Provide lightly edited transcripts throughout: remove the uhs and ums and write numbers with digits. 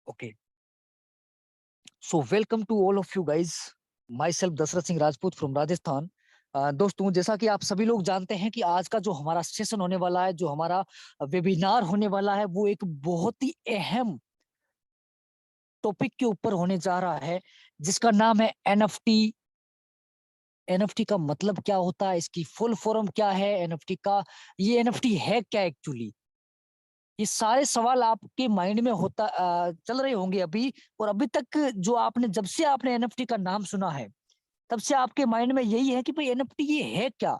Okay, so welcome to all of you guys. Myself Dasharath Singh Rajput from Rajasthan. दोस्तों, जैसा कि आप सभी लोग जानते हैं कि आज का जो हमारा सेशन होने वाला है, जो हमारा वेबिनार होने वाला है, वो एक बहुत ही अहम टॉपिक के ऊपर होने जा रहा है, जिसका नाम है एनएफटी. एनएफटी का मतलब क्या होता है, इसकी फुल फॉर्म क्या है, एनएफटी का ये एनएफटी है क्या एक्चुअली. ये सारे सवाल आपके माइंड में चल रहे होंगे अभी. और अभी तक जो आपने जब से आपने एनएफटी का नाम सुना है, तब से आपके माइंड में यही है कि भाई एनएफटी ये है क्या.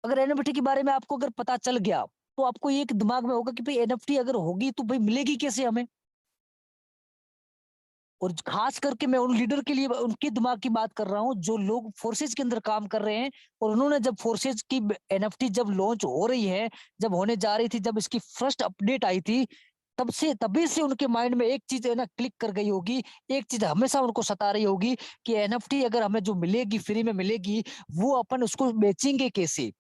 अगर एनएफटी के बारे में आपको अगर पता चल गया, तो आपको ये एक दिमाग में होगा कि भाई एनएफटी अगर होगी तो भाई मिलेगी कैसे हमें. और खास करके मैं उन लीडर के लिए उनके दिमाग की बात कर रहा हूँ जो लोग फोर्सेज के अंदर काम कर रहे हैं. और उन्होंने जब फोर्सेज की एनएफटी जब लॉन्च हो रही है, जब होने जा रही थी, जब इसकी फर्स्ट अपडेट आई थी, तभी से उनके माइंड में एक चीज है ना क्लिक कर गई होगी. एक चीज हमेशा उनको सता रही होगी कि एनएफटी अगर हमें जो मिलेगी, फ्री में मिलेगी, वो अपन उसको बेचेंगे कैसे.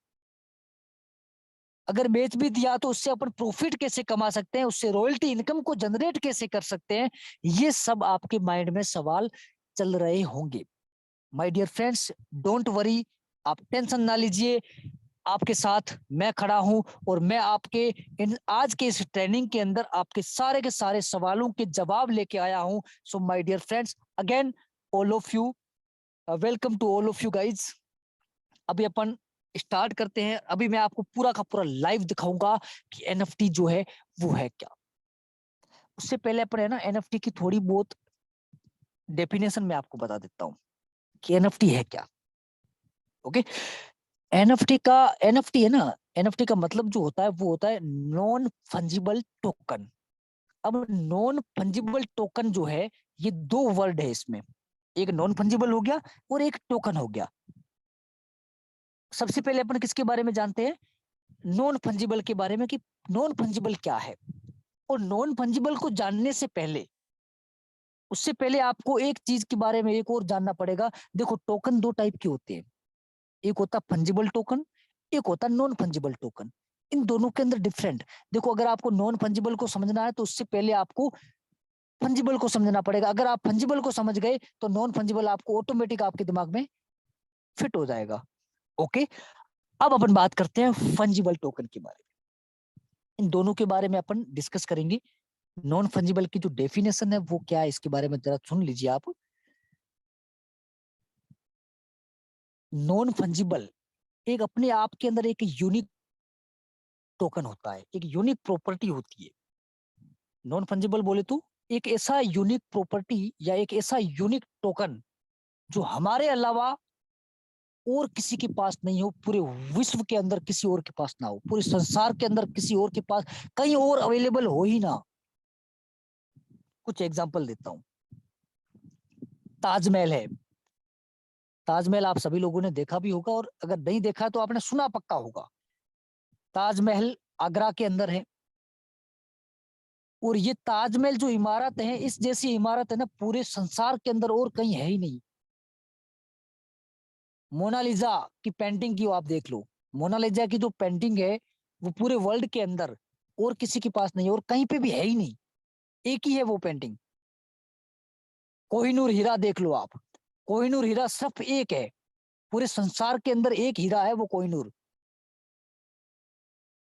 अगर बेच भी दिया तो उससे अपन प्रॉफिट कैसे कमा सकते हैं, उससे रॉयल्टी इनकम को जनरेट कैसे कर सकते हैं. ये सब आपके माइंड में सवाल चल रहे होंगे. My dear friends, don't worry, आप टेंशन ना लीजिए. आपके साथ मैं खड़ा हूं और मैं आपके इन आज के इस ट्रेनिंग के अंदर आपके सारे के सारे सवालों के जवाब लेके आया हूं. So my dear friends, again all of you, welcome to all of you guys. अभी अपन स्टार्ट करते हैं. अभी मैं आपको पूरा का पूरा लाइव दिखाऊंगा कि एनएफटी जो है वो है क्या. उससे पहले अपन है ना एनएफटी की थोड़ी बहुत डेफिनेशन में आपको बता देता हूँ कि एनएफटी है क्या. ओके. एनएफटी है ना, एनएफटी का मतलब जो होता है वो होता है नॉन फंजिबल टोकन. अब नॉन फंजिबल टोकन जो है, ये दो वर्ड है इसमें. एक नॉन फंजिबल हो गया और एक टोकन हो गया. सबसे पहले अपन किसके बारे में जानते हैं, नॉन फंजिबल के बारे में, कि नॉन फंजिबल क्या है. और नॉन फंजिबल को जानने से पहले, उससे पहले आपको एक चीज के बारे में एक और जानना पड़ेगा. देखो, टोकन दो टाइप के होते हैं. एक होता है फंजिबल टोकन, एक होता है नॉन फंजिबल टोकन. इन दोनों के अंदर डिफरेंट. देखो, अगर आपको नॉन फंजिबल को समझना है तो उससे पहले आपको फंजिबल को समझना पड़ेगा. अगर आप फंजिबल को समझ गए तो नॉन फंजिबल आपको ऑटोमेटिक आपके दिमाग में फिट हो जाएगा. ओके. अब अपन बात करते हैं फंजिबल टोकन के बारे में. इन दोनों के बारे में अपन डिस्कस करेंगे. नॉन फंजिबल की जो डेफिनेशन है वो क्या है, इसके बारे में जरा सुन लीजिए आप. नॉन फंजिबल एक अपने आप के अंदर एक यूनिक टोकन होता है, एक यूनिक प्रॉपर्टी होती है. नॉन फंजिबल बोले तो एक ऐसा यूनिक प्रॉपर्टी या एक ऐसा यूनिक टोकन जो हमारे अलावा और किसी के पास नहीं हो, पूरे विश्व के अंदर किसी और के पास ना हो, पूरे संसार के अंदर किसी और के पास कहीं और अवेलेबल हो ही ना. कुछ एग्जांपल देता हूं. ताजमहल है. ताजमहल आप सभी लोगों ने देखा भी होगा, और अगर नहीं देखा तो आपने सुना पक्का होगा. ताजमहल आगरा के अंदर है. और ये ताजमहल जो इमारत है, इस जैसी इमारत है ना पूरे संसार के अंदर और कहीं है ही नहीं. मोनालिजा की पेंटिंग की आप देख लो. मोनालिजा की जो पेंटिंग है, वो पूरे वर्ल्ड के अंदर और किसी के पास नहीं, और कहीं पे भी है ही नहीं. एक ही है वो पेंटिंग. कोहिनूर हीरा देख लो आप. कोहिनूर हीरा सिर्फ एक है. पूरे संसार के अंदर एक हीरा है, वो कोहिनूर.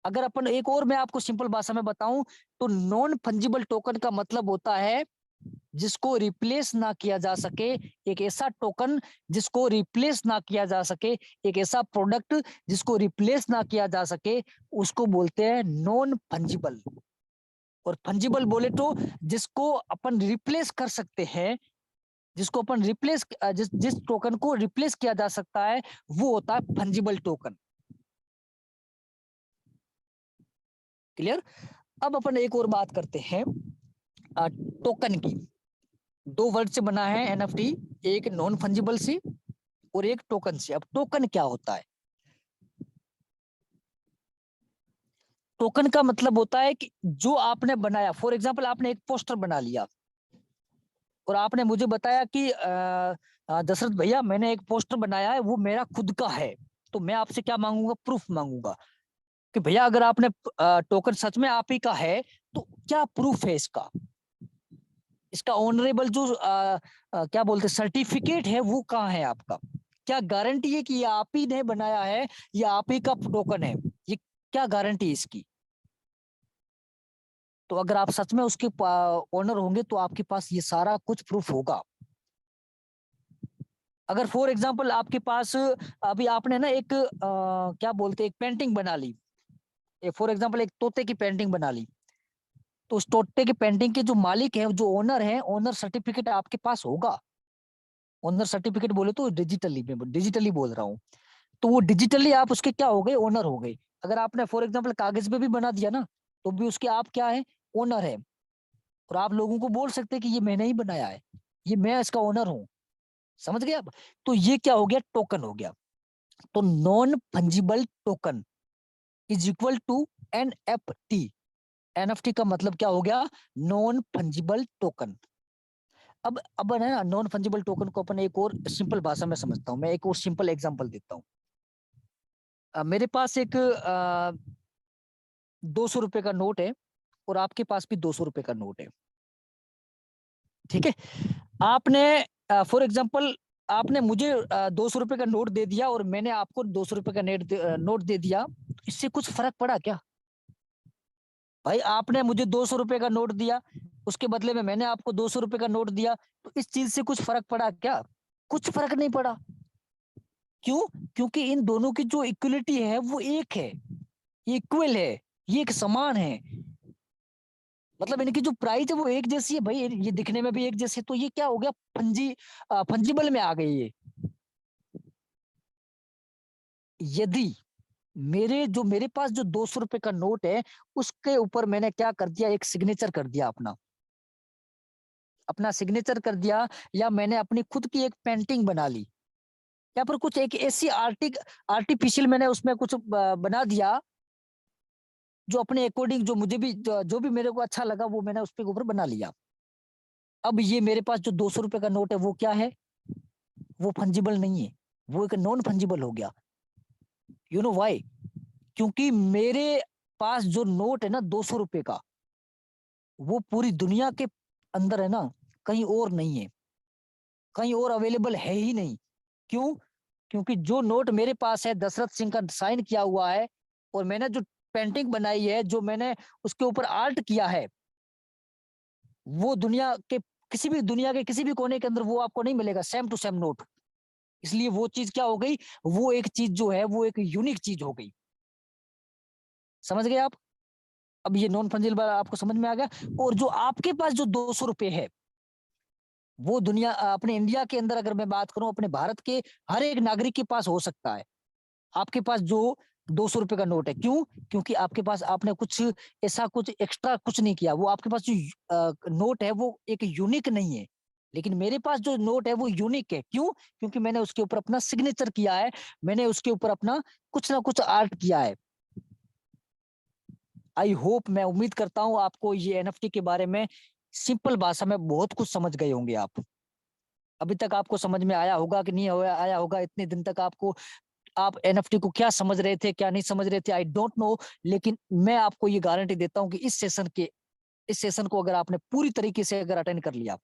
अगर अपन एक और मैं आपको सिंपल भाषा में बताऊं, तो नॉन फंजिबल टोकन का मतलब होता है जिसको रिप्लेस ना किया जा सके. एक ऐसा टोकन जिसको रिप्लेस ना किया जा सके, एक ऐसा प्रोडक्ट जिसको रिप्लेस ना किया जा सके, उसको बोलते हैं नॉन फंजिबल. और फंजिबल बोले तो जिसको अपन रिप्लेस कर सकते हैं, जिसको अपन रिप्लेस जिस टोकन को रिप्लेस किया जा सकता है, वो होता है फंजिबल टोकन. क्लियर. अब अपन एक और बात करते हैं टोकन की. दो वर्ड से बना है एनएफटी, एक नॉन फंजिबल से और एक टोकन से. अब टोकन क्या होता है. टोकन का मतलब होता है कि जो आपने बनाया, फॉर एग्जांपल आपने एक पोस्टर बना लिया और आपने मुझे बताया कि दशरथ भैया, मैंने एक पोस्टर बनाया है, वो मेरा खुद का है. तो मैं आपसे क्या मांगूंगा, प्रूफ मांगूंगा कि भैया अगर आपने टोकन सच में आप ही का है तो क्या प्रूफ है इसका. इसका ऑनरेबल जो क्या बोलते सर्टिफिकेट है वो कहाँ है आपका? क्या गारंटी है कि ये आप ही ने बनाया है या आप ही का टोकन है? ये क्या गारंटी है इसकी? तो अगर आप सच में उसके ओनर होंगे तो आपके पास ये सारा कुछ प्रूफ होगा। अगर फॉर एग्जांपल आपके पास अभी आपने ना एक क्या बोलते एक पेंटिंग बना ली, फॉर एग्जांपल एक तोते की पेंटिंग बना ली, तो उस तोते की पेंटिंग के जो मालिक है, जो ओनर है, ओनर सर्टिफिकेट आपके पास होगा। ओनर सर्टिफिकेट बोले तो डिजिटली, में डिजिटली बोल रहा हूँ, तो वो डिजिटली आप उसके क्या हो गए? ओनर हो गए। अगर आपने फॉर एग्जांपल कागज पे भी बना दिया ना, तो भी उसके आप क्या है? ओनर है। और आप लोगों को बोल सकते हैं कि ये मैंने ही बनाया है, ये मैं इसका ओनर हूँ। समझ गए आप? तो ये क्या हो गया? टोकन हो गया। तो non fungible token is equal to NFT। NFT का मतलब क्या हो गया? Non fungible token. अब है ना, नॉन फंजिबल टोकन को अपन एक और सिंपल भाषा में समझता हूँ। मैं एक और सिंपल एग्जांपल देता हूँ। मेरे पास एक 200 रुपए का नोट है और आपके पास भी 200 रुपए का नोट है। ठीक है? आपने फॉर एग्जाम्पल आपने मुझे 200 रुपए का नोट दे दिया और मैंने आपको 200 रुपए का नोट दे दिया, तो इससे कुछ फर्क पड़ा क्या? भाई आपने मुझे 200 रुपए का नोट दिया, उसके बदले में मैंने आपको 200 रुपए का नोट दिया, तो इस चीज से कुछ फर्क पड़ा क्या? कुछ फर्क नहीं पड़ा। क्यों? क्योंकि इन दोनों की जो इक्वलिटी है वो एक है, इक्वल है, ये एक समान है। मतलब इनकी जो प्राइस है वो एक जैसी है भाई, ये दिखने में भी एक जैसे, तो ये क्या हो गया? फंजिबल में आ गई ये। यदि मेरे पास जो 200 रुपए का नोट है, उसके ऊपर मैंने क्या कर दिया? एक सिग्नेचर कर दिया, अपना अपना सिग्नेचर कर दिया, या मैंने अपनी खुद की एक पेंटिंग बना ली, या फिर कुछ एक ऐसी आर्टिफिशियल मैंने उसमें कुछ बना दिया, जो अपने अकॉर्डिंग, जो मुझे भी जो भी मेरे को अच्छा लगा, वो मैंने उसके ऊपर बना लिया। अब ये मेरे पास जो 200 रुपए का नोट है वो क्या है? वो फंजिबल नहीं है, वो एक नॉन फंजिबल हो गया। You know why? क्योंकि मेरे पास जो नोट है ना 200 रुपए का, वो पूरी दुनिया के अंदर है ना, कहीं और नहीं है, कहीं और अवेलेबल है ही नहीं। क्यों? क्योंकि जो नोट मेरे पास है, दशरथ सिंह का साइन किया हुआ है, और मैंने जो पेंटिंग बनाई है, जो मैंने उसके ऊपर आर्ट किया है, वो दुनिया के किसी भी कोने के अंदर वो आपको नहीं मिलेगा, सेम टू सेम नोट। इसलिए वो चीज क्या हो गई? वो एक चीज जो है वो एक यूनिक चीज हो गई। समझ गए आप? अब ये नॉन फंजिबल आपको समझ में आ गया। और जो आपके पास जो 200 रुपए है, वो दुनिया अपने इंडिया के अंदर अगर मैं बात करूं, अपने भारत के हर एक नागरिक के पास हो सकता है। आपके पास जो 200 रुपए का नोट है, क्यों? क्योंकि आपके पास आपने कुछ ऐसा कुछ एक्स्ट्रा कुछ नहीं किया। वो आपके पास जो नोट है वो एक यूनिक नहीं है। लेकिन मेरे पास जो नोट है वो यूनिक है। क्यों? क्योंकि मैंने उसके ऊपर अपना सिग्नेचर किया है, मैंने उसके ऊपर अपना कुछ ना कुछ आर्ट किया है। आई होप, मैं उम्मीद करता हूँ आपको ये NFT के बारे में सिंपल भाषा में बहुत कुछ समझ गए होंगे आप। अभी तक आपको समझ में आया होगा कि नहीं आया होगा? इतने दिन तक आपको, आप NFT को क्या समझ रहे थे, क्या नहीं समझ रहे थे, आई डोंट नो। लेकिन मैं आपको ये गारंटी देता हूँ कि इस सेशन को अगर आपने पूरी तरीके से अगर अटेंड कर लिया,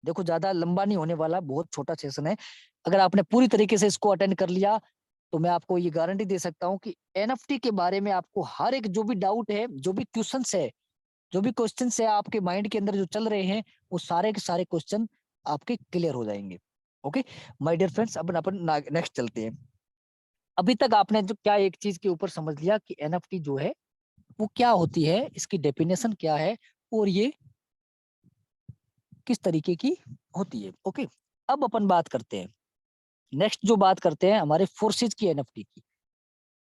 देखो ज्यादा लंबा नहीं होने वाला, बहुत छोटा सेशन है। अगर आपने पूरी तरीके से इसको अटेंड कर लिया, तो मैं आपको ये गारंटी दे सकता हूँ कि NFT के बारे में आपको हर एक जो भी डाउट है, जो भी क्वेश्चंस है, जो भी क्वेश्चंस है आपके माइंड के अंदर जो चल रहे हैं, वो सारे के सारे क्वेश्चन आपके क्लियर हो जाएंगे। ओके माय डियर फ्रेंड्स, अपन अपन नेक्स्ट चलते हैं। अभी तक आपने जो क्या एक चीज के ऊपर समझ लिया कि NFT जो है वो क्या होती है, इसकी डेफिनेशन क्या है, और ये किस तरीके की होती है। ओके, अब अपन बात करते हैं, नेक्स्ट जो बात करते हैं हमारे फोर्सेज की NFT की।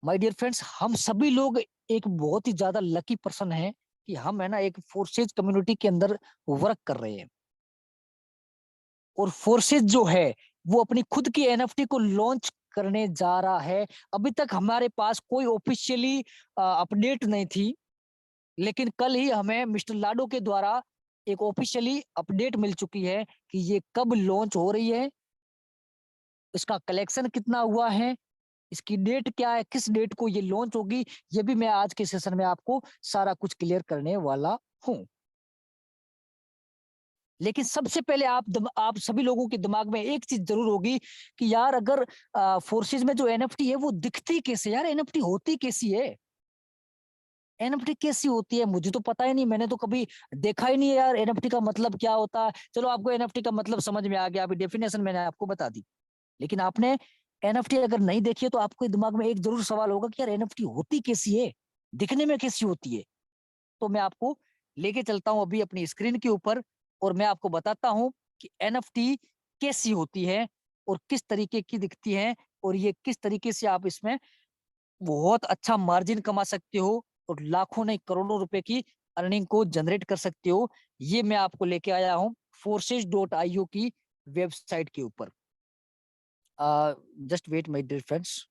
माय डियर फ्रेंड्स, हम सभी लोग एक बहुत ही ज्यादा लकी पर्सन है कि हम है ना एक फोर्सेज कम्युनिटी के अंदर वर्क कर रहे हैं। और फोर्सेज जो है वो अपनी खुद की NFT को लॉन्च करने जा रहा है। अभी तक हमारे पास कोई ऑफिशियली अपडेट नहीं थी, लेकिन कल ही हमें मिस्टर लाडो के द्वारा एक ऑफिशियली अपडेट मिल चुकी है कि ये कब लॉन्च हो रही है, इसका कलेक्शन कितना हुआ है, इसकी डेट क्या है, किस डेट को ये लॉन्च होगी। ये भी मैं आज के सेशन में आपको सारा कुछ क्लियर करने वाला हूँ। लेकिन सबसे पहले आप सभी लोगों के दिमाग में एक चीज जरूर होगी कि यार अगर फोर्सेज में जो एनएफटी है वो दिखती कैसे, यार एनएफटी होती कैसी है, एनएफटी कैसी होती है, मुझे तो पता ही नहीं, मैंने तो कभी देखा ही नहीं है यार एनएफटी का मतलब क्या होता है। चलो आपको एनएफटी का मतलब समझ में आ गया, अभी डेफिनेशन मैंने आपको बता दी, लेकिन आपने एनएफटी अगर नहीं देखी है तो आपके दिमाग में एक जरूर सवाल होगा कि यार एनएफटी होती कैसी है, दिखने में कैसी होती है। तो मैं आपको लेके चलता हूं अभी अपनी स्क्रीन के ऊपर और मैं आपको बताता हूं कि एनएफटी कैसी होती है और किस तरीके की दिखती है और ये किस तरीके से आप इसमें बहुत अच्छा मार्जिन कमा सकते हो और लाखों नहीं करोड़ों रुपए की अर्निंग को जनरेट कर सकते हो। ये मैं आपको लेके आया हूं forces.io की वेबसाइट के ऊपर। Just wait my dear friends.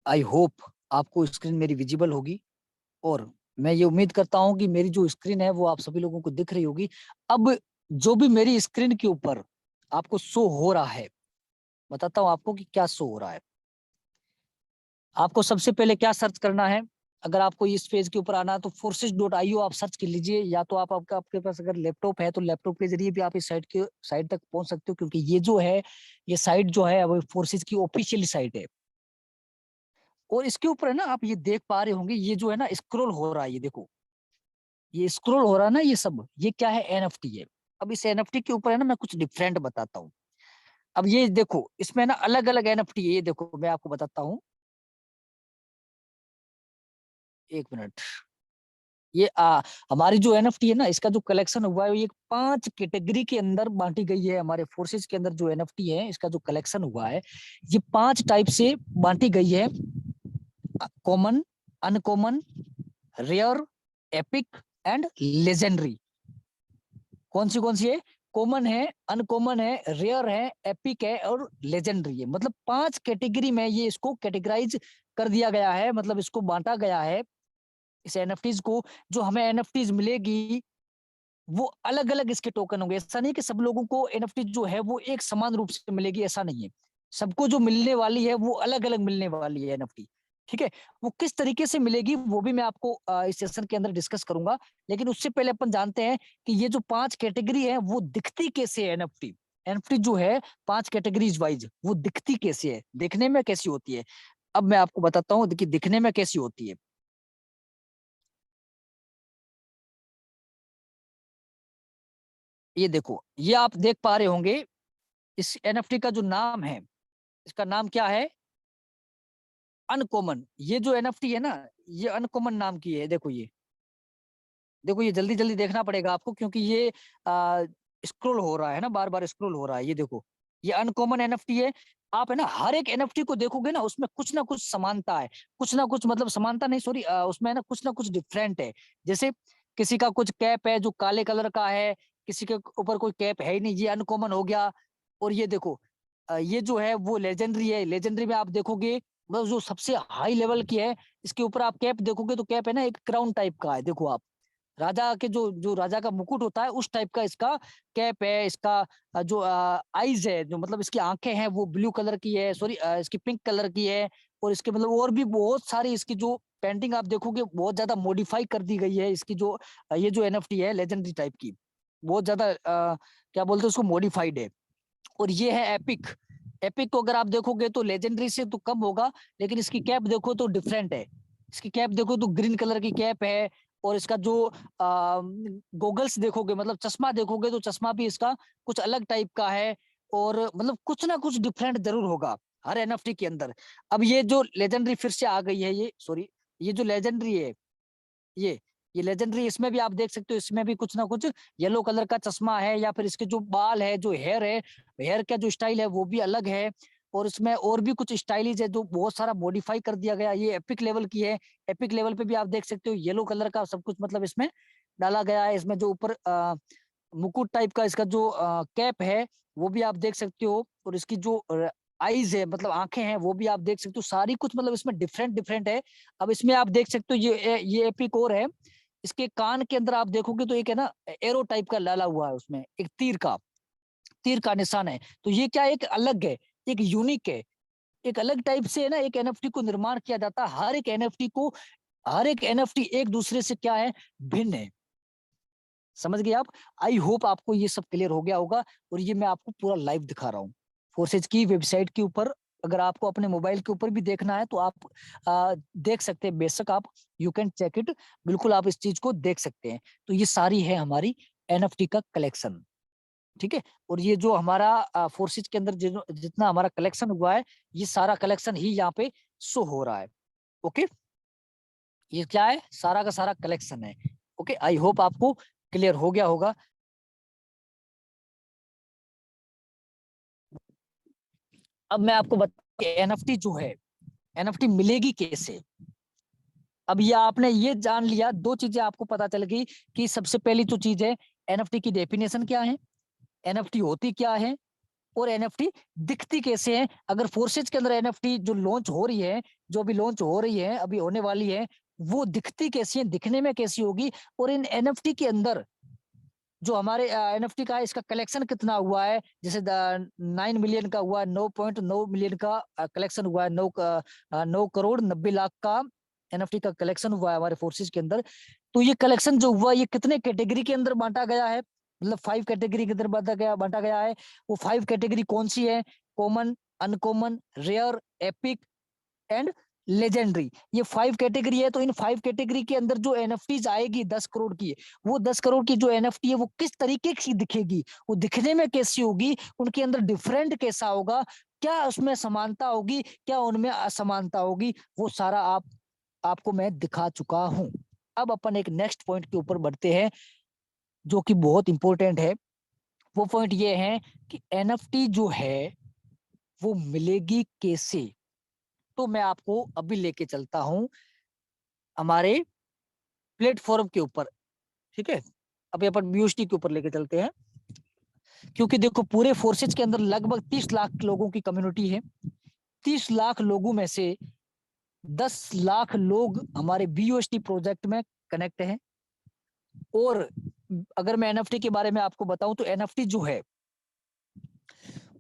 I hope आपको स्क्रीन मेरी विजिबल होगी और मैं ये उम्मीद करता हूं कि मेरी जो स्क्रीन है वो आप सभी लोगों को दिख रही होगी। अब जो भी मेरी स्क्रीन के ऊपर आपको शो हो रहा है, बताता हूं आपको कि क्या शो हो रहा है। आपको सबसे पहले क्या सर्च करना है, अगर आपको इस पेज के ऊपर आना है तो forces.io आप सर्च कर लीजिए, या तो आपके पास अगर लैपटॉप है तो लैपटॉप के जरिए भी आप इस साइट तक पहुंच सकते हो, क्योंकि ये जो है ये साइट जो है वो फोर्सेज की ऑफिशियल साइट है। और इसके ऊपर है ना, आप ये देख पा रहे होंगे, ये जो है ना स्क्रॉल हो रहा है, ये देखो ये स्क्रॉल हो रहा है ना, ये सब ये क्या है, एनएफटी है। अब इस एनएफटी के ऊपर है ना मैं कुछ डिफरेंट बताता हूँ। अब ये देखो इसमें ना अलग अलग एनएफटी है, ये देखो मैं आपको बताता हूँ, एक मिनट। ये हमारी जो एनएफटी है ना इसका जो कलेक्शन हुआ है ये 5 कैटेगरी के अंदर बांटी गई है। हमारे फोर्सेज के अंदर जो एनएफटी है इसका जो कलेक्शन हुआ है ये 5 टाइप से बांटी गई है। Common, uncommon, rare, epic and legendary. कौन सी है, कॉमन है, अनकॉमन है, रेयर है, एपिक है और लेजेंडरी है। मतलब 5 कैटेगरी में ये इसको कैटेगराइज कर दिया गया है, मतलब इसको बांटा गया है इस एनएफटीज को। जो हमें एनएफटीज मिलेगी वो अलग अलग इसके टोकन होंगे। ऐसा नहीं कि सब लोगों को एनएफटी जो है वो एक समान रूप से मिलेगी, ऐसा नहीं है। सबको जो मिलने वाली है वो अलग अलग मिलने वाली है एनएफटी। ठीक है, वो किस तरीके से मिलेगी वो भी मैं आपको इस सेशन के अंदर डिस्कस करूंगा। लेकिन उससे पहले अपन जानते हैं कि ये जो 5 कैटेगरी है वो दिखती कैसे है एनएफटी। एनएफटी जो है 5 कैटेगरीज वाइज वो दिखती कैसे है, देखने में कैसी होती है। अब मैं आपको बताता हूँ कि दिखने में कैसी होती है। ये देखो ये आप देख पा रहे होंगे, इस एनएफटी का जो नाम है इसका नाम क्या है, अनकॉमन। ये जो एनएफटी है ना ये अनकॉमन नाम की है। देखो ये, देखो ये जल्दी जल्दी देखना पड़ेगा आपको क्योंकि ये स्क्रॉल हो रहा है ना, बार बार स्क्रॉल हो रहा है। ये देखो ये अनकॉमन एनएफटी है। आप है ना हर एक एनएफटी को देखोगे ना उसमें कुछ ना कुछ समानता है, कुछ ना कुछ, मतलब समानता नहीं सॉरी, उसमें है ना कुछ डिफरेंट है। जैसे किसी का कुछ कैप है जो काले कलर का है, किसी के ऊपर कोई कैप है ही नहीं, ये अनकॉमन हो गया। और ये देखो ये जो है वो लेजेंडरी है। लेजेंडरी में आप देखोगे मतलब जो सबसे हाई लेवल की है, इसके ऊपर आप कैप देखोगे तो कैप है ना एक क्राउन टाइप का है। देखो आप राजा के जो जो राजा का मुकुट होता है उस टाइप का इसका कैप है। इसका जो आईज है, जो मतलब इसकी आंखें हैं वो ब्लू कलर की है, सॉरी इसकी पिंक कलर की है। और इसके मतलब और भी बहुत सारी इसकी जो पेंटिंग आप देखोगे बहुत ज्यादा मॉडिफाई कर दी गई है। इसकी जो ये जो एनएफटी है लेजेंडरी टाइप की, बहुत ज्यादा क्या बोलते हैं उसको, मॉडिफाइड है। और ये है एपिक। एपिक को अगर आप देखोगे तो लेजेंडरी से तो कम होगा, लेकिन इसकी कैप देखो तो डिफरेंट है। इसकी कैप देखो तो ग्रीन कलर की कैप है। और इसका जो गोगल्स देखोगे, मतलब चश्मा देखोगे तो चश्मा भी इसका कुछ अलग टाइप का है। और मतलब कुछ ना कुछ डिफरेंट जरूर होगा हर एनएफटी के अंदर। अब ये जो लेजेंडरी फिर से आ गई है, ये सॉरी, ये जो लेजेंडरी है ये ये लेजेंडरी, इसमें भी आप देख सकते हो, इसमें भी कुछ ना कुछ येलो कलर का चश्मा है, या फिर इसके जो बाल है, जो हेयर है, हेयर का जो स्टाइल है वो भी अलग है। और इसमें और भी कुछ स्टाइलिज है जो बहुत सारा मॉडिफाई कर दिया गया। ये एपिक लेवल की है। एपिक लेवल पे भी आप देख सकते हो येलो कलर का सब कुछ मतलब इसमें डाला गया है। इसमें जो ऊपर मुकुट टाइप का इसका जो कैप है वो भी आप देख सकते हो। और इसकी जो आईज है, मतलब आंखें हैं, वो भी आप देख सकते हो। सारी कुछ मतलब इसमें डिफरेंट डिफरेंट है। अब इसमें आप देख सकते हो ये एपिक और है। इसके कान के अंदर आप देखोगे तो एक है ना एरो टाइप का डाला हुआ है, उसमें एक तीर का निशान है। तो ये क्या है, एक अलग है, एक यूनिक है, एक अलग टाइप से है ना एक एनएफटी को निर्माण किया जाता है। हर एक एनएफटी को हर एक एनएफटी एक दूसरे से क्या है, भिन्न है। समझ गए आप? आई होप आपको ये सब क्लियर हो गया होगा। और ये मैं आपको पूरा लाइव दिखा रहा हूँ फोर्सेज की वेबसाइट के ऊपर। अगर आपको अपने मोबाइल के ऊपर भी देखना है तो आप देख सकते हैं, बेशक आप यू कैन चेक इट, बिल्कुल आप इस चीज को देख सकते हैं। तो ये सारी है हमारी एनएफटी का कलेक्शन, ठीक है। और ये जो हमारा फोर्सेज के अंदर जितना हमारा कलेक्शन हुआ है, ये सारा कलेक्शन ही यहाँ पे शो हो रहा है। ओके, ये क्या है, सारा का सारा कलेक्शन है। ओके, आई होप आपको क्लियर हो गया होगा। अब मैं आपको बता, एनएफटी जो है, एनएफटी मिलेगी कैसे। अब ये आपने ये जान लिया, दो चीजें आपको पता चल गई कि सबसे पहली जो चीज है, एनएफटी की डेफिनेशन क्या है, एनएफटी होती क्या है, और एनएफटी दिखती कैसे है। अगर फोर्सेज के अंदर एनएफटी जो लॉन्च हो रही है, जो अभी लॉन्च हो रही है, अभी होने वाली है, वो दिखती कैसी है, दिखने में कैसी होगी, और इन एनएफटी के अंदर जो हमारे एनएफटी का है, इसका कलेक्शन कितना हुआ है। जैसे 9 मिलियन का हुआ है, 9.9 मिलियन का कलेक्शन हुआ है, 9 करोड़ 90 लाख का एनएफटी का कलेक्शन हुआ है हमारे फोर्सेज के अंदर। तो ये कलेक्शन जो हुआ, ये कितने कैटेगरी के अंदर बांटा गया है, मतलब 5 कैटेगरी के अंदर बांटा गया है। वो 5 कैटेगरी कौन सी है, common, uncommon, rare, epic and legendary, ये 5 कैटेगरी है। तो इन 5 कैटेगरी के अंदर जो एनएफटीज आएगी 10 करोड़ की, वो 10 करोड़ की जो एनएफटी है वो किस तरीके की दिखेगी, वो दिखने में कैसी होगी, उनके अंदर डिफरेंट कैसा होगा, क्या उसमें समानता होगी, क्या उनमें असमानता होगी, वो सारा आपको मैं दिखा चुका हूं। अब अपन एक नेक्स्ट पॉइंट के ऊपर बढ़ते हैं, जो कि बहुत इंपॉर्टेंट है। वो पॉइंट ये है कि एनएफटी जो है वो मिलेगी कैसे। तो मैं आपको अभी लेके चलता हूं हमारे प्लेटफॉर्म के ऊपर, ठीक है। अभी अपन बीओएसटी के ऊपर लेके चलते हैं, क्योंकि देखो पूरे फोर्सेज के अंदर लगभग 30 लाख लोगों की कम्युनिटी है। 30 लाख लोगों में से 10 लाख लोग हमारे बीओएसटी प्रोजेक्ट में कनेक्ट हैं। और अगर मैं एनएफटी के बारे में आपको बताऊं, तो एनएफटी जो है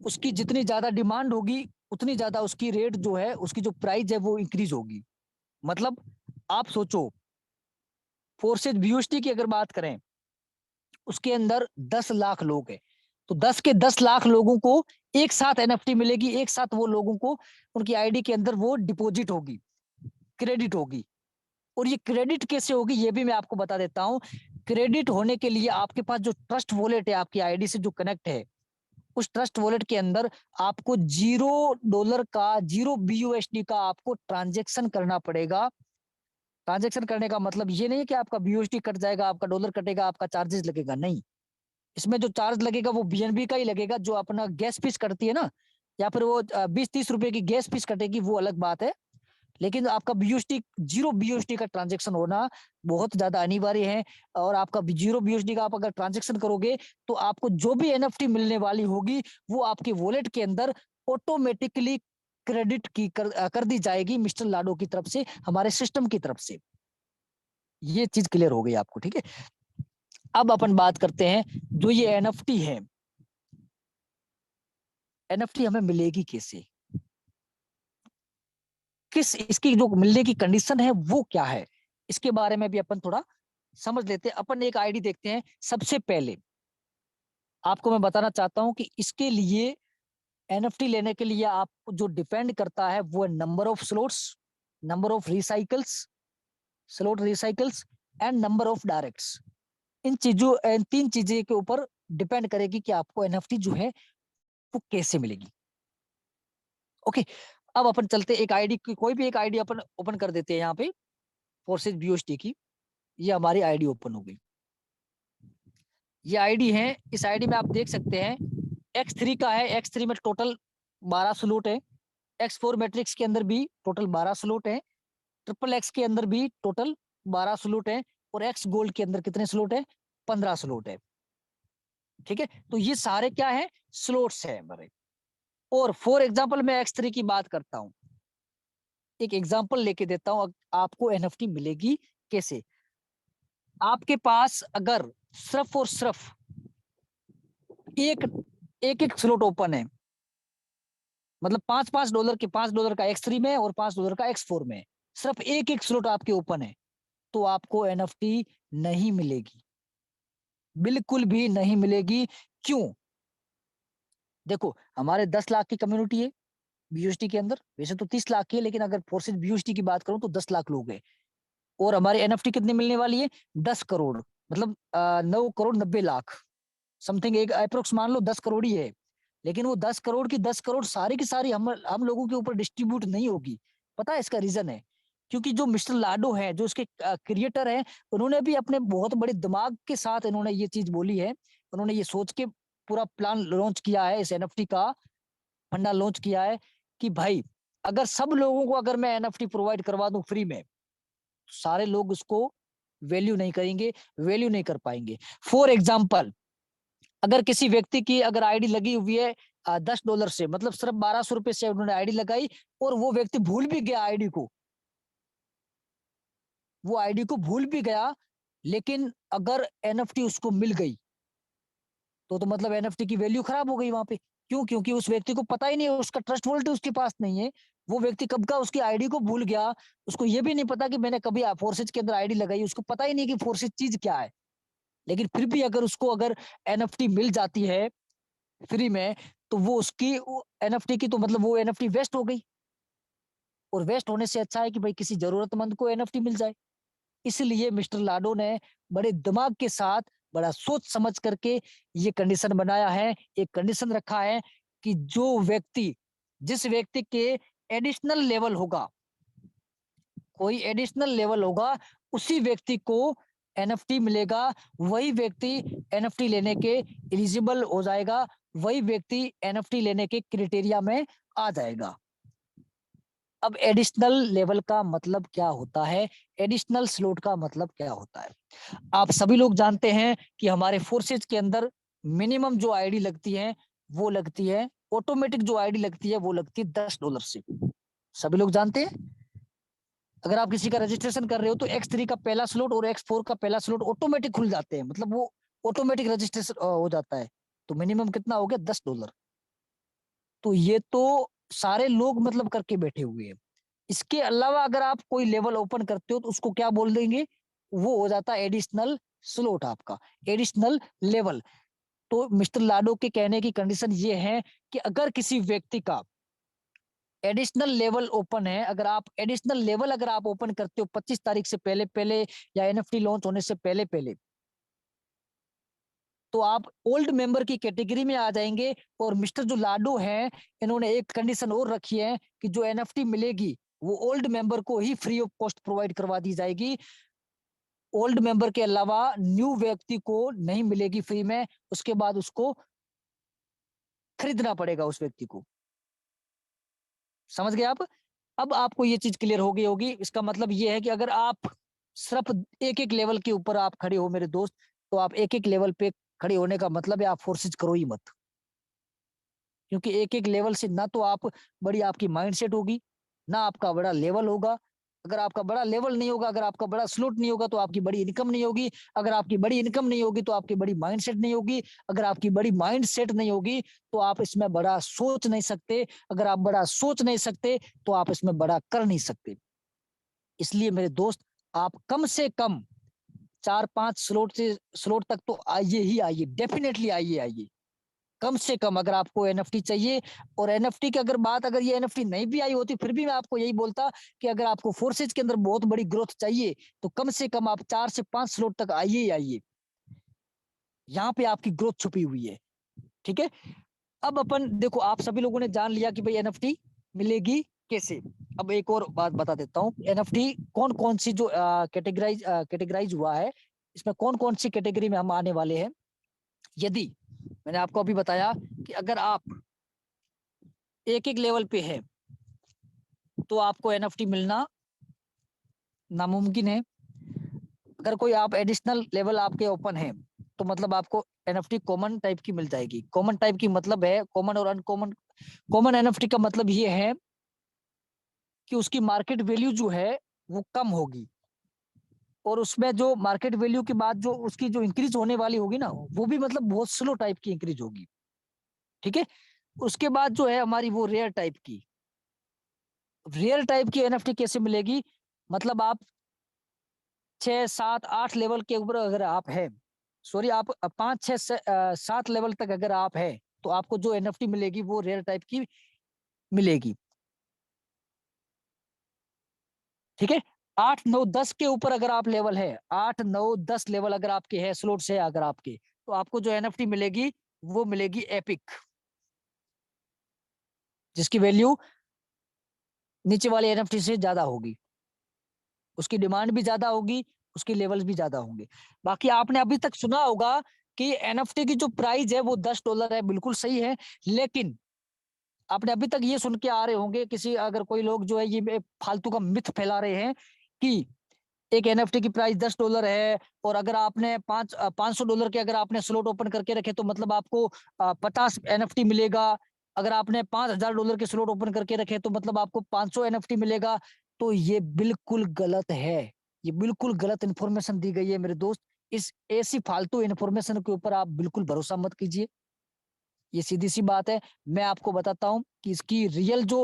उसकी जितनी ज्यादा डिमांड होगी, उतनी ज्यादा उसकी रेट जो है, उसकी जो प्राइस है वो इंक्रीज होगी। मतलब आप सोचो, फोर्सेज बीओएसटी की अगर बात करें, उसके अंदर 10 लाख लोग हैं। तो 10 के 10 लाख लोगों को एक साथ एनएफटी मिलेगी, एक साथ वो लोगों को उनकी आईडी के अंदर वो डिपॉजिट होगी, क्रेडिट होगी। और ये क्रेडिट कैसे होगी, ये भी मैं आपको बता देता हूं। क्रेडिट होने के लिए आपके पास जो ट्रस्ट वॉलेट है, आपकी आईडी से जो कनेक्ट है, उस ट्रस्ट वॉलेट के अंदर आपको $0 का, 0 BUSD का आपको ट्रांजेक्शन करना पड़ेगा। ट्रांजेक्शन करने का मतलब ये नहीं है कि आपका BUSD कट जाएगा, आपका डॉलर कटेगा, आपका चार्जेस लगेगा, नहीं। इसमें जो चार्ज लगेगा वो बीएनबी का ही लगेगा, जो अपना गैस फीस कटती है ना, या फिर वो 20-30 रुपए की गैस फीस कटेगी, वो अलग बात है। लेकिन आपका बीयूएसडी, 0 BUSD का ट्रांजेक्शन होना बहुत ज्यादा अनिवार्य है। और आपका 0 BUSD का आप अगर ट्रांजेक्शन करोगे, तो आपको जो भी एनएफटी मिलने वाली होगी, वो आपके वॉलेट के अंदर ऑटोमेटिकली क्रेडिट कर दी जाएगी, मिस्टर लाडो की तरफ से, हमारे सिस्टम की तरफ से। ये चीज क्लियर हो गई आपको, ठीक है। अब अपन बात करते हैं, जो ये एनएफटी है, एनएफटी हमें मिलेगी कैसे, किस इसकी जो मिलने की कंडीशन है वो क्या है, इसके बारे में भी अपन थोड़ा समझ लेते हैं। अपन एक आईडी देखते हैं। सबसे पहले आपको मैं बताना चाहता हूं कि इसके लिए, एनएफटी लेने के लिए आप जो डिपेंड करता है वो है number of slots, number of recycles, slot recycles and number of directs. इन 3 चीजें के ऊपर डिपेंड करेगी कि आपको एनएफटी जो है वो कैसे मिलेगी। ओके, अब अपन चलते एक आईडी की, कोई भी एक आईडी अपन ओपन कर देते हैं यहाँ पे, फोर्सेज बीओएसटी की। ये हमारी आईडी ओपन हो गई। ये आईडी है, इस आईडी में आप देख सकते हैं X3 का है। X3 में टोटल 12 स्लॉट है। X4 मैट्रिक्स के अंदर भी टोटल 12 स्लॉट है। XXX के अंदर भी टोटल 12 स्लॉट है। और X गोल्ड के अंदर कितने स्लॉट है, 15 स्लॉट है, ठीक है। तो ये सारे क्या है, स्लॉट्स है हमारे। और फॉर एग्जाम्पल मैं X3 की बात करता हूँ, एक एग्जाम्पल लेके देता हूँ आपको एनएफटी मिलेगी कैसे। आपके पास अगर सिर्फ और सिर्फ एक एक एक स्लॉट ओपन है, मतलब $5-5 के $5 का X3 में और $5 का X4 में, सिर्फ एक एक स्लॉट आपके ओपन है, तो आपको एनएफटी नहीं मिलेगी, बिल्कुल भी नहीं मिलेगी। क्यों? देखो, हमारे 10 लाख की कम्युनिटी है बीयूएसटी के अंदर, वैसे तो 30 लाख की है, लेकिन अगर फोर्सेज बीयूएसटी की बात करूं तो 10 लाख लोग हैं। और हमारे एनएफटी कितनी मिलने वाली है? 10 करोड़, मतलब 9 करोड़ 90 लाख समथिंग, एक अप्रोक्स मान लो 10 करोड़ ही है। लेकिन वो 10 करोड़ की 10 करोड़ सारी की सारी हम लोगों के ऊपर डिस्ट्रीब्यूट नहीं होगी। पता है इसका रीजन है? क्योंकि जो मिस्टर लाडो है, जो इसके क्रिएटर है, उन्होंने भी अपने बहुत बड़े दिमाग के साथ इन्होंने ये चीज बोली है। उन्होंने ये सोच के पूरा प्लान लॉन्च किया है, इस एनएफटी का फंडा लॉन्च किया है कि भाई, अगर सब लोगों को अगर मैं एनएफटी प्रोवाइड करवा दूं फ्री में, सारे लोग उसको वैल्यू नहीं करेंगे, वैल्यू नहीं कर पाएंगे। फॉर एग्जाम्पल, अगर किसी व्यक्ति की अगर आईडी लगी हुई है $10 से, मतलब सिर्फ 1200 रुपए से उन्होंने आईडी लगाई, और वो व्यक्ति भूल भी गया आईडी को, वो आईडी को भूल भी गया, लेकिन अगर एनएफटी उसको मिल गई, तो मतलब एनएफटी की वैल्यू खराब हो गई वहां पे। क्यों? क्योंकि उस व्यक्ति को पता ही नहीं है, उसका ट्रस्ट वॉल्ट उसके पास नहीं है। वो व्यक्ति कब का उसकी आईडी को भूल गया, उसको ये भी नहीं पता कि मैंने कभी फोर्सेज के अंदर आईडी लगाई, उसको पता ही नहीं कि फोर्सेज चीज क्या है। लेकिन फिर भी अगर उसको अगर एनएफटी मिल जाती है फ्री में, तो वो उसकी एनएफटी की तो मतलब वो एनएफटी वेस्ट हो गई। और वेस्ट होने से अच्छा है कि भाई किसी जरूरतमंद को एनएफटी मिल जाए। इसलिए मिस्टर लाडो ने बड़े दिमाग के साथ, बड़ा सोच समझ करके ये कंडीशन बनाया है, एक कंडीशन रखा है कि जो व्यक्ति, जिस व्यक्ति के एडिशनल लेवल होगा, कोई एडिशनल लेवल होगा, उसी व्यक्ति को एनएफटी मिलेगा, वही व्यक्ति एनएफटी लेने के एलिजिबल हो जाएगा, वही व्यक्ति एनएफटी लेने के क्राइटेरिया में आ जाएगा। अब एडिशनल लेवल का मतलब क्या होता है? एडिशनल स्लॉट का मतलब क्या होता है? आप सभी लोग जानते हैं कि हमारे फोर्सेज के अंदर मिनिमम जो आईडी लगती है, वो लगती है ऑटोमेटिक, जो आईडी लगती है वो लगती है $10 से। सभी लोग जानते हैं। अगर आप किसी का रजिस्ट्रेशन कर रहे हो, तो X3 का पहला स्लॉट और X4 का पहला स्लॉट ऑटोमेटिक खुल जाते हैं, मतलब वो ऑटोमेटिक रजिस्ट्रेशन हो जाता है। तो मिनिमम कितना हो गया? $10। तो ये तो सारे लोग मतलब करके बैठे हुए हैं। इसके अलावा अगर आप कोई लेवल ओपन करते हो, तो उसको क्या बोल देंगे? वो हो जाता है एडिशनल स्लॉट, आपका एडिशनल लेवल। तो मिस्टर लाडो के कहने की कंडीशन ये है कि अगर किसी व्यक्ति का एडिशनल लेवल ओपन है, अगर आप एडिशनल लेवल अगर आप ओपन करते हो 25 तारीख से पहले पहले, या एनएफटी लॉन्च होने से पहले पहले, तो आप ओल्ड मेंबर की कैटेगरी में आ जाएंगे। और मिस्टर जो लाडो हैं, इन्होंने एक कंडीशन और रखी है कि जो एनएफटी मिलेगी, वो ओल्ड मेंबर को ही फ्री ऑफ कॉस्ट प्रोवाइड करवा दी जाएगी। ओल्ड मेंबर के अलावा न्यू व्यक्ति को नहीं मिलेगी फ्री में, उसके बाद उसको खरीदना पड़ेगा उस व्यक्ति को। समझ गए आप? अब आपको ये चीज क्लियर हो गई होगी। इसका मतलब ये है कि अगर आप सिर्फ एक एक लेवल के ऊपर आप खड़े हो मेरे दोस्त, तो आप एक एक लेवल पे खड़े होने का मतलब है आप फोर्सेज करो ही मत। क्योंकि एक एक लेवल से ना तो आप बड़ी आपकी माइंडसेट होगी, ना आपका बड़ा लेवल होगा। अगर आपका बड़ा लेवल नहीं होगा, अगर आपका बड़ा स्लॉट नहीं होगा, तो आपकी बड़ी इनकम नहीं होगी। अगर आपकी बड़ी इनकम नहीं होगी, तो आपकी बड़ी माइंडसेट नहीं होगी। अगर आपकी बड़ी माइंडसेट नहीं होगी, तो आप इसमें बड़ा सोच नहीं सकते। अगर आप बड़ा सोच नहीं सकते, तो आप इसमें बड़ा कर नहीं सकते। इसलिए मेरे दोस्त, आप कम से कम 4-5 स्लॉट तक तो आइए ही आइए, डेफिनेटली आइए आइए, कम से कम अगर आपको एनएफटी चाहिए। और एनएफटी की अगर बात, अगर ये एनएफटी नहीं भी आई होती, फिर भी मैं आपको यही बोलता कि अगर आपको फोर्सेज के अंदर बहुत बड़ी ग्रोथ चाहिए, तो कम से कम आप 4 से 5 स्लॉट तक आइए ही आइए। यहाँ पे आपकी ग्रोथ छुपी हुई है। ठीक है। अब अपन देखो, आप सभी लोगों ने जान लिया कि भाई एनएफटी मिलेगी कैसे। अब एक और बात बता देता हूँ, एनएफटी कौन कौन सी जो कैटेगराइज हुआ है, इसमें कौन कौन सी कैटेगरी में हम आने वाले हैं। यदि मैंने आपको अभी बताया कि अगर आप एक एक लेवल पे है, तो आपको एनएफटी मिलना नामुमकिन है। अगर कोई आप एडिशनल लेवल आपके ओपन है, तो मतलब आपको एनएफटी कॉमन टाइप की मिल जाएगी। कॉमन टाइप की मतलब है कॉमन और अनकॉमन। कॉमन एनएफटी का मतलब ये है कि उसकी मार्केट वैल्यू जो है वो कम होगी, और उसमें जो मार्केट वैल्यू के बाद जो उसकी जो इंक्रीज होने वाली होगी ना, वो भी मतलब बहुत स्लो टाइप की इंक्रीज होगी। ठीक है। उसके बाद जो है हमारी वो रेयर टाइप की, एनएफटी कैसे मिलेगी? मतलब आप 6 7 8 लेवल के ऊपर अगर आप है, सॉरी आप 5 6 7 लेवल तक अगर आप है, तो आपको जो एनएफटी मिलेगी वो रेयर टाइप की मिलेगी। ठीक है। 8 9 10 के ऊपर अगर आप लेवल है, 8 9 10 लेवल अगर आपके है, स्लोट्स है अगर आपके, तो आपको जो एनएफटी मिलेगी वो मिलेगी एपिक, जिसकी वैल्यू नीचे वाले एनएफटी से ज्यादा होगी, उसकी डिमांड भी ज्यादा होगी, उसके लेवल्स भी ज्यादा होंगे। बाकी आपने अभी तक सुना होगा कि एनएफटी की जो प्राइस है वो $10 है, बिल्कुल सही है। लेकिन आपने अभी तक ये सुन के आ रहे होंगे, किसी अगर कोई लोग जो है ये फालतू का मिथ फैला रहे हैं कि एक एनएफटी की प्राइस $10 है, और अगर आपने $500 के अगर आपने स्लॉट ओपन करके रखे तो मतलब आपको 50 एनएफटी मिलेगा। अगर आपने $5000 के स्लॉट ओपन करके रखे तो मतलब आपको 500 एनएफटी मिलेगा। तो ये बिल्कुल गलत है, ये बिल्कुल गलत इन्फॉर्मेशन दी गई है मेरे दोस्त। इस ऐसी फालतू इन्फॉर्मेशन के ऊपर आप बिल्कुल भरोसा मत कीजिए। ये सीधी सी बात है। मैं आपको बताता हूँ कि इसकी रियल जो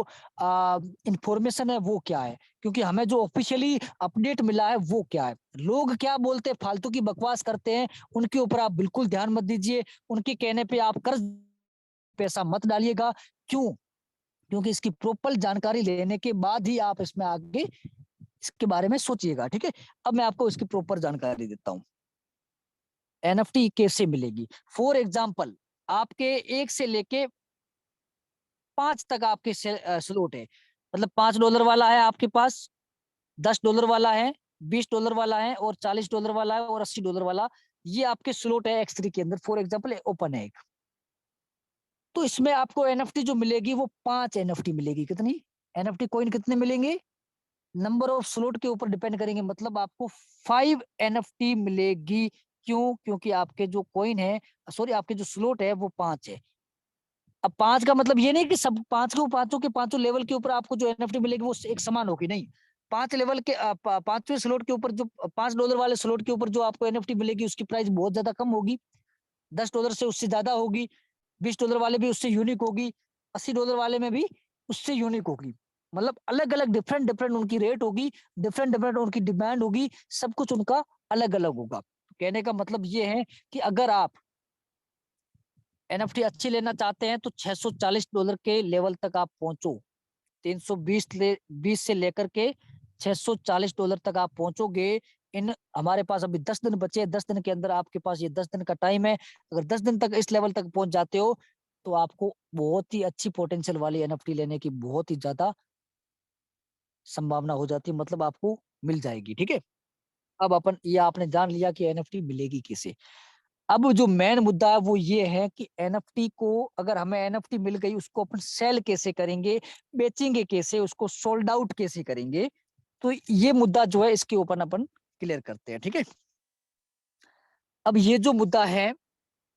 इंफॉर्मेशन है वो क्या है, क्योंकि हमें जो ऑफिशियली अपडेट मिला है वो क्या है। लोग क्या बोलते हैं, फालतू की बकवास करते हैं, उनके ऊपर आप बिल्कुल ध्यान मत दीजिए। उनके कहने पे आप कर्ज पैसा मत डालिएगा। क्यों? क्योंकि इसकी प्रॉपर जानकारी लेने के बाद ही आप इसमें आगे इसके बारे में सोचिएगा। ठीक है। अब मैं आपको इसकी प्रॉपर जानकारी देता हूँ। एनएफटी कैसे मिलेगी? फॉर एग्जाम्पल, आपके 1 से लेके 5 तक आपके स्लॉट है। मतलब $5 वाला है आपके पास, $10 वाला है, $20 वाला है, और $40 वाला है, और $80 वाला। ये आपके स्लॉट है X3 के अंदर, फॉर एग्जाम्पल ओपन है एक। तो इसमें आपको एनएफटी जो मिलेगी वो 5 एनएफटी मिलेगी। कितनी एनएफटी कॉइन कितने मिलेंगे? नंबर ऑफ स्लॉट के ऊपर डिपेंड करेंगे, मतलब आपको 5 एनएफटी मिलेगी। क्यों? क्योंकि आपके जो कॉइन है, सॉरी आपके जो स्लॉट है वो 5 है। अब 5 का मतलब ये नहीं कि सब पांचों के पांचों लेवल के ऊपर आपको जो एनएफटी मिलेगी वो एक समान होगी, नहीं। 5 लेवल के 5वें स्लॉट के ऊपर जो $5 वाले स्लॉट के ऊपर जो आपको एनएफटी मिलेगी उसकी प्राइस बहुत ज्यादा कम होगी, $10 से उससे ज्यादा होगी। $20 वाले भी उससे यूनिक होगी, $80 वाले में भी उससे यूनिक होगी। मतलब अलग अलग डिफरेंट डिफरेंट उनकी रेट होगी, डिफरेंट डिफरेंट उनकी डिमांड होगी, सब कुछ उनका अलग अलग होगा। कहने का मतलब ये है कि अगर आप एनएफटी अच्छी लेना चाहते हैं तो $640 के लेवल तक आप पहुंचो। 320 से लेकर के $640 तक आप पहुंचोगे। इन हमारे पास अभी 10 दिन बचे हैं, 10 दिन के अंदर आपके पास ये 10 दिन का टाइम है। अगर 10 दिन तक इस लेवल तक पहुंच जाते हो तो आपको बहुत ही अच्छी पोटेंशियल वाली एनएफटी लेने की बहुत ही ज्यादा संभावना हो जाती है, मतलब आपको मिल जाएगी। ठीक है। अब अपन ये आपने जान लिया कि एनएफटी मिलेगी किसे। अब जो मेन मुद्दा है वो ये है कि एनएफटी को, अगर हमें एनएफटी मिल गई उसको अपन सेल कैसे करेंगे, बेचेंगे कैसे, उसको सोल्ड आउट कैसे करेंगे। तो ये मुद्दा जो है इसके ऊपर अपन क्लियर करते हैं। ठीक है। अब ये जो मुद्दा है,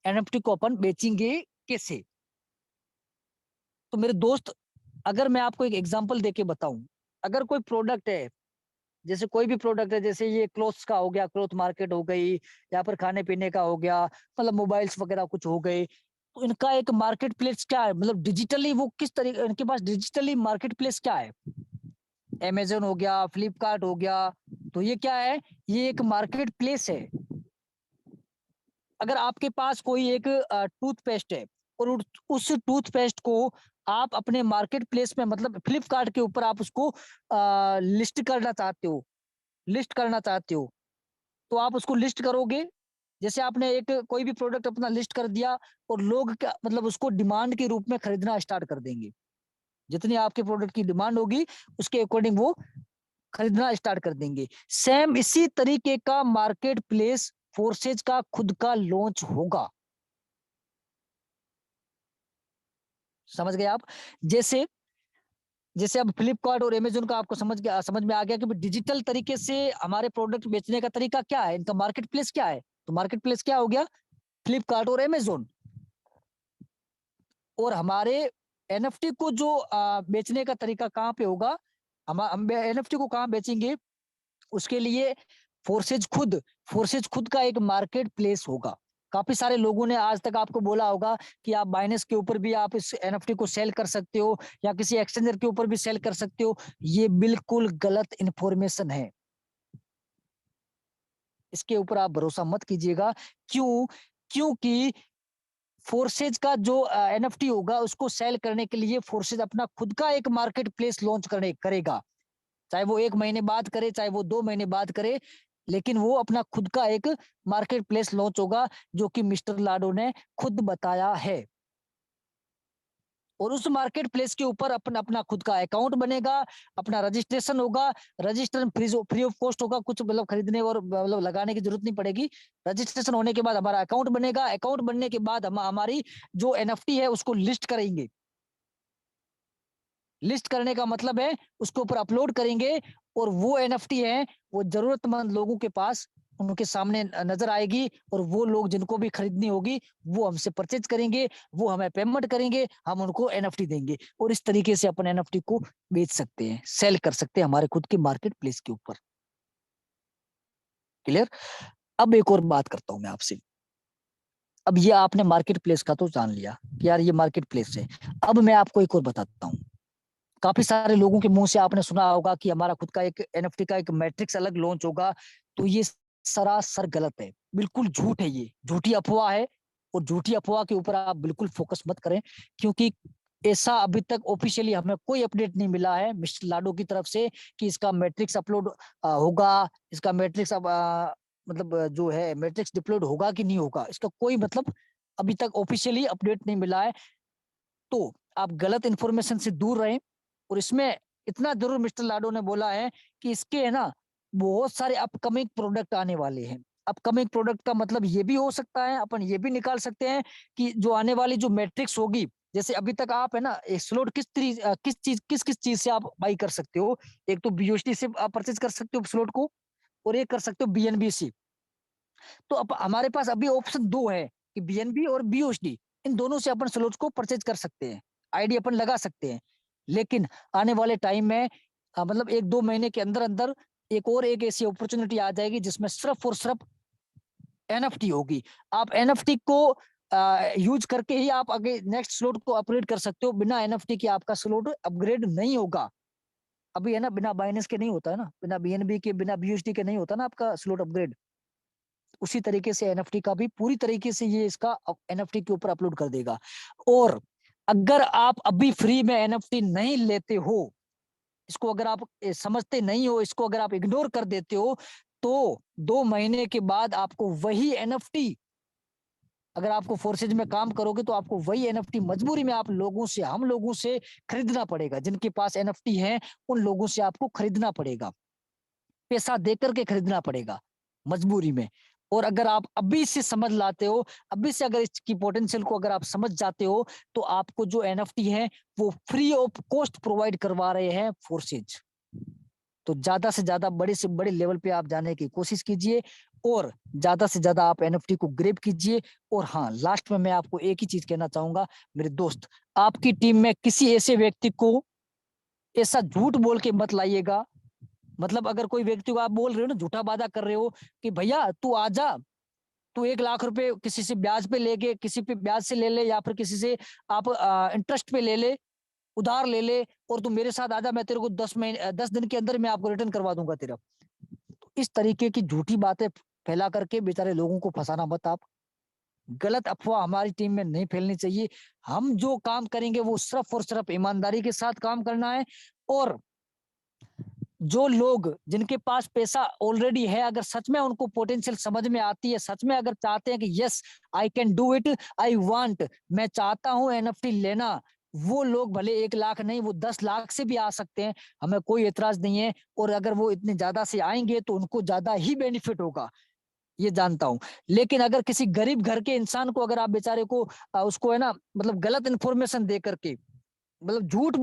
एनएफटी को अपन बेचेंगे कैसे, तो मेरे दोस्त अगर मैं आपको एक एग्जांपल देके बताऊं, अगर कोई प्रोडक्ट है, जैसे कोई भी प्रोडक्ट है, जैसे ये क्लोथ्स का हो गया, क्लोथ मार्केट हो गई, या फिर खाने पीने का हो गया, मतलब मोबाइल्स वगैरह कुछ हो गए, तो इनका एक मार्केट प्लेस क्या है, मतलब डिजिटली वो किस तरीके, इनके पास डिजिटली मार्केट प्लेस क्या है। अमेजोन हो गया, फ्लिपकार्ट हो गया, तो ये क्या है, ये एक मार्केट प्लेस है। अगर आपके पास कोई एक टूथपेस्ट है, और उस टूथपेस्ट को आप अपने मार्केट प्लेस में, मतलब फ्लिपकार्ट के ऊपर आप उसको लिस्ट करना चाहते हो, तो आप उसको लिस्ट करोगे। जैसे आपने एक कोई भी प्रोडक्ट अपना लिस्ट कर दिया, और लोग क्या मतलब उसको डिमांड के रूप में खरीदना स्टार्ट कर देंगे। जितनी आपके प्रोडक्ट की डिमांड होगी उसके अकॉर्डिंग वो खरीदना स्टार्ट कर देंगे। सेम इसी तरीके का मार्केट प्लेस फोर्सेज का खुद का लॉन्च होगा। समझ गए आप? जैसे जैसे अब फ्लिपकार्ट और अमेजोन का आपको समझ में आ गया कि डिजिटल तरीके से हमारे प्रोडक्ट बेचने का तरीका क्या है, इनका मार्केट प्लेस क्या है। तो मार्केट प्लेस क्या हो गया? फ्लिपकार्ट और अमेजोन। और हमारे एनएफटी को जो बेचने का तरीका कहाँ पे होगा, हम एनएफटी को कहाँ बेचेंगे, उसके लिए फोर्सेज खुद फोर्सेज खुद का एक मार्केट प्लेस होगा। काफी सारे लोगों ने आज तक आपको बोला होगा कि आप बाइनेंस के ऊपर भी आप इस एनएफटी को सेल कर सकते हो या किसी एक्सचेंजर के ऊपर भी सेल कर सकते हो। ये बिल्कुल गलत इंफॉर्मेशन है, इसके ऊपर आप भरोसा मत कीजिएगा। क्यों? क्योंकि फोर्सेज का जो एनएफटी होगा उसको सेल करने के लिए फोर्सेज अपना खुद का एक मार्केट प्लेस लॉन्च करेगा, चाहे वो 1 महीने बाद करे, चाहे वो 2 महीने बाद करे, लेकिन वो अपना खुद का एक मार्केट प्लेस लॉन्च होगा, जो कि मिस्टर लाडो ने खुद बताया है। और उस मार्केट प्लेस के ऊपर अपना अपना खुद का अकाउंट बनेगा, अपना रजिस्ट्रेशन होगा। रजिस्ट्रेशन फ्री ऑफ कॉस्ट होगा, कुछ मतलब खरीदने और मतलब लगाने की जरूरत नहीं पड़ेगी। रजिस्ट्रेशन होने के बाद हमारा अकाउंट बनेगा, अकाउंट बनने के बाद हम हमारी जो एनएफटी है उसको लिस्ट करेंगे। लिस्ट करने का मतलब है उसके ऊपर अपलोड करेंगे, और वो एनएफटी है वो जरूरतमंद लोगों के पास उनके सामने नजर आएगी, और वो लोग जिनको भी खरीदनी होगी वो हमसे परचेज करेंगे, वो हमें पेमेंट करेंगे, हम उनको एनएफटी देंगे, और इस तरीके से अपन एनएफटी को बेच सकते हैं, सेल कर सकते हैं हमारे खुद के मार्केट प्लेस के ऊपर। क्लियर? अब एक और बात करता हूं मैं आपसे। अब ये आपने मार्केट प्लेस का तो जान लिया कि यार ये मार्केट प्लेस है। अब मैं आपको एक और बताता हूँ। काफी सारे लोगों के मुंह से आपने सुना होगा कि हमारा खुद का एक एनएफटी का एक मैट्रिक्स अलग लॉन्च होगा। तो ये सरासर गलत है, बिल्कुल झूठ है, ये झूठी अफवाह है। और झूठी अफवाह के ऊपर आप बिल्कुल फोकस मत करें, क्योंकि ऐसा अभी तक ऑफिशियली हमें कोई अपडेट नहीं मिला है मिस्टर लाडो की तरफ से कि इसका मैट्रिक्स अपलोड होगा, इसका मैट्रिक्स अब मतलब जो है मैट्रिक्स डिप्लॉयड होगा कि नहीं होगा, इसका कोई मतलब अभी तक ऑफिशियली अपडेट नहीं मिला है। तो आप गलत इंफॉर्मेशन से दूर रहें। और इसमें इतना जरूर मिस्टर लाडो ने बोला है कि इसके है ना बहुत सारे अपकमिंग प्रोडक्ट आने वाले हैं। अपकमिंग प्रोडक्ट का मतलब ये भी हो सकता है, अपन ये भी निकाल सकते हैं कि जो आने वाली जो मैट्रिक्स होगी, जैसे अभी तक आप है ना स्लॉट किस चीज से आप बाई कर सकते हो। एक तो बीओएसडी से आप परचेज कर सकते हो स्लॉट को, और एक कर सकते हो बीएनबी से। तो अब हमारे पास अभी ऑप्शन दो है कि बीएनबी और बीओएसडी, इन दोनों से अपन स्लॉट्स को परचेज कर सकते हैं, आईडी अपन लगा सकते हैं। लेकिन आने वाले टाइम में मतलब 1-2 महीने के अंदर अंदर एक ऐसी अपॉर्चुनिटी आ जाएगी जिसमें सिर्फ और सिर्फ एनएफटी होगी। आप एनएफटी को यूज करके ही आप आगे नेक्स्ट स्लॉट को अपग्रेड कर सकते हो। बिना एनएफटी के आपका स्लॉट अपग्रेड नहीं होगा। अभी है ना बिना बाइनेंस के नहीं होता है ना, बिना बीएनबी के बिना बीयूएसडी के नहीं होता ना आपका स्लॉट अपग्रेड। उसी तरीके से एनएफटी का भी पूरी तरीके से ये इसका एनएफटी के ऊपर अपलोड कर देगा। और अगर आप अभी फ्री में एनएफटी नहीं लेते हो, इसको अगर आप समझते नहीं हो, इसको अगर आप इग्नोर कर देते हो, तो 2 महीने के बाद आपको वही एनएफटी, अगर आपको फोर्सेज में काम करोगे तो आपको वही एनएफटी मजबूरी में आप लोगों से, हम लोगों से खरीदना पड़ेगा। जिनके पास एनएफटी है उन लोगों से आपको खरीदना पड़ेगा, पैसा देकर के खरीदना पड़ेगा मजबूरी में। और अगर आप अभी से समझ लाते हो, अभी से अगर इसकी पोटेंशियल को अगर आप समझ जाते हो, तो आपको जो एनएफटी है वो फ्री ऑफ कॉस्ट प्रोवाइड करवा रहे हैं फोर्सेज। तो ज्यादा से ज्यादा बड़े से बड़े लेवल पे आप जाने की कोशिश कीजिए, और ज्यादा से ज्यादा आप एनएफटी को ग्रैब कीजिए। और हाँ, लास्ट में मैं आपको एक ही चीज कहना चाहूंगा मेरे दोस्त, आपकी टीम में किसी ऐसे व्यक्ति को ऐसा झूठ बोल के मत लाइएगा। मतलब अगर कोई व्यक्ति को आप बोल रहे हो ना, झूठा वादा कर रहे हो कि भैया तू आजा, तू 1 लाख रुपए किसी से ब्याज पे लेके, किसी पे ब्याज से ले ले या फिर किसी से आप इंटरेस्ट पे ले ले, उधार ले ले, और तू मेरे साथ आजा, मैं तेरे को 10 दिन के अंदर मैं आपको रिटर्न करवा दूंगा तेरा। तो इस तरीके की झूठी बातें फैला करके बेचारे लोगों को फंसाना मत आप। गलत अफवाह हमारी टीम में नहीं फैलनी चाहिए। हम जो काम करेंगे वो सिर्फ और सिर्फ ईमानदारी के साथ काम करना है। और जो लोग जिनके पास पैसा ऑलरेडी है, अगर सच में उनको पोटेंशियल समझ में आती है, सच में अगर चाहते हैं कि yes I can do it, I want, मैं चाहता हूं एनएफटी लेना, वो लोग भले 1 लाख नहीं, वो 10 लाख से भी आ सकते हैं, हमें कोई एतराज नहीं है। और अगर वो इतने ज्यादा से आएंगे तो उनको ज्यादा ही बेनिफिट होगा, ये जानता हूं। लेकिन अगर किसी गरीब घर के इंसान को अगर आप बेचारे को उसको है ना मतलब गलत इन्फॉर्मेशन दे करके, मतलब झूठ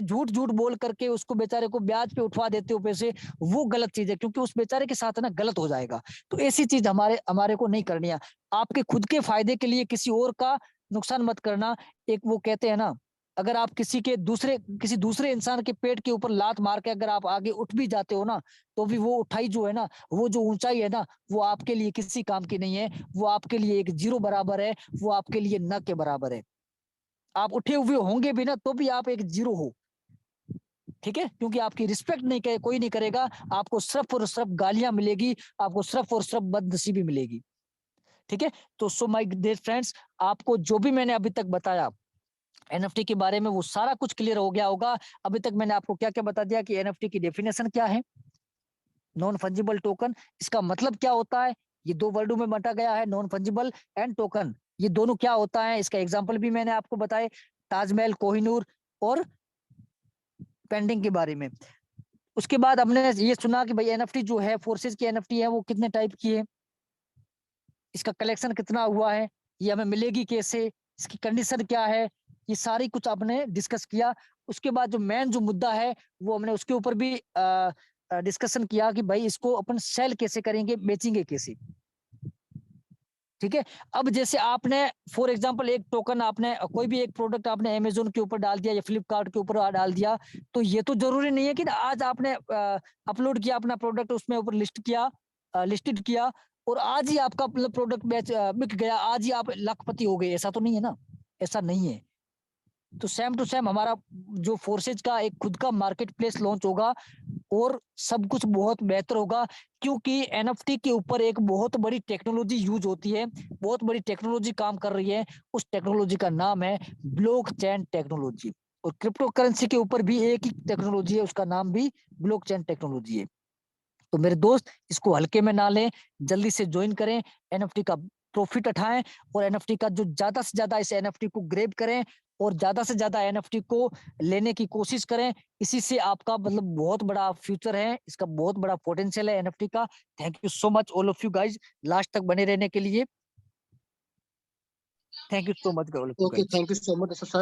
झूठ बोल करके उसको बेचारे को ब्याज पे उठवा देते हो पैसे, वो गलत चीज है, क्योंकि उस बेचारे के साथ ना गलत हो जाएगा। तो ऐसी चीज हमारे हमारे को नहीं करनी है। आपके खुद के फायदे के लिए किसी और का नुकसान मत करना। एक वो कहते हैं ना अगर आप किसी दूसरे इंसान के पेट के ऊपर लात मार के अगर आप आगे उठ भी जाते हो ना, तो भी वो उठाई जो है ना, वो जो ऊंचाई है ना, वो आपके लिए किसी काम की नहीं है। वो आपके लिए एक जीरो बराबर है, वो आपके लिए न के बराबर है। आप उठे हुए होंगे भी ना, तो भी आप एक जीरो हो। ठीक है, क्योंकि आपकी रिस्पेक्ट नहीं करे, कोई नहीं करेगा। आपको सिर्फ और सिर्फ गालियां मिलेगी, आपको सिर्फ और सिर्फ बदनसीबी मिलेगी। ठीक है, तो सो माय डियर फ्रेंड्स, आपको जो भी मैंने अभी तक बताया एनएफटी के बारे में, वो सारा कुछ क्लियर हो गया होगा। अभी तक मैंने आपको क्या क्या बता दिया कि एनएफटी की डेफिनेशन क्या है, नॉन फंजिबल टोकन, इसका मतलब क्या होता है। ये दो वर्डों में बांटा गया है, नॉन फंजिबल एंड टोकन। ये दोनों क्या होता है, इसका एग्जाम्पल भी मैंने आपको बताए, ताजमहल, कोहिनूर और पेंडिंग के बारे में। उसके बाद हमने ये सुना कि भाई एनएफटी जो है, फोर्सेज की एनएफटी है, वो कितने टाइप की है, इसका कलेक्शन कितना हुआ है, ये हमें मिलेगी कैसे, इसकी कंडीशन क्या है, ये सारी कुछ आपने डिस्कस किया। उसके बाद जो मेन जो मुद्दा है, वो हमने उसके ऊपर भी डिस्कशन किया कि भाई इसको अपन सेल कैसे करेंगे, बेचेंगे कैसे। ठीक है, अब जैसे आपने फॉर एग्जांपल एक टोकन, आपने कोई भी एक प्रोडक्ट आपने अमेजोन के ऊपर डाल दिया या फ्लिपकार्ट के ऊपर डाल दिया, तो ये तो जरूरी नहीं है कि आज आपने अपलोड किया अपना प्रोडक्ट, उसमें ऊपर लिस्ट किया, लिस्टेड किया, और आज ही आपका मतलब प्रोडक्ट बिक गया, आज ही आप लाखपति हो गए, ऐसा तो नहीं है ना, ऐसा नहीं है। तो सेम टू सेम हमारा जो फोर्सेज का एक खुद का मार्केट प्लेस लॉन्च होगा, और सब कुछ बहुत बेहतर होगा, क्योंकि एनएफटी के ऊपर एक बहुत बड़ी टेक्नोलॉजी यूज होती है, बहुत बड़ी टेक्नोलॉजी काम कर रही है। उस टेक्नोलॉजी का नाम है ब्लॉकचेन टेक्नोलॉजी। और क्रिप्टो करेंसी के ऊपर भी एक ही टेक्नोलॉजी है, उसका नाम भी ब्लॉकचेन टेक्नोलॉजी है। तो मेरे दोस्त, इसको हल्के में ना लें, जल्दी से ज्वाइन करें, एनएफटी का प्रॉफिट उठाएं, और एनएफटी का जो ज्यादा से ज्यादा इस एनएफटी को ग्रेब करें, और ज्यादा से ज्यादा एनएफटी को लेने की कोशिश करें। इसी से आपका मतलब बहुत बड़ा फ्यूचर है, इसका बहुत बड़ा पोटेंशियल है एनएफटी का। Thank you so much all of you guys, last तक बने रहने के लिए। Thank you so much all of you okay, guys. Thank you so much.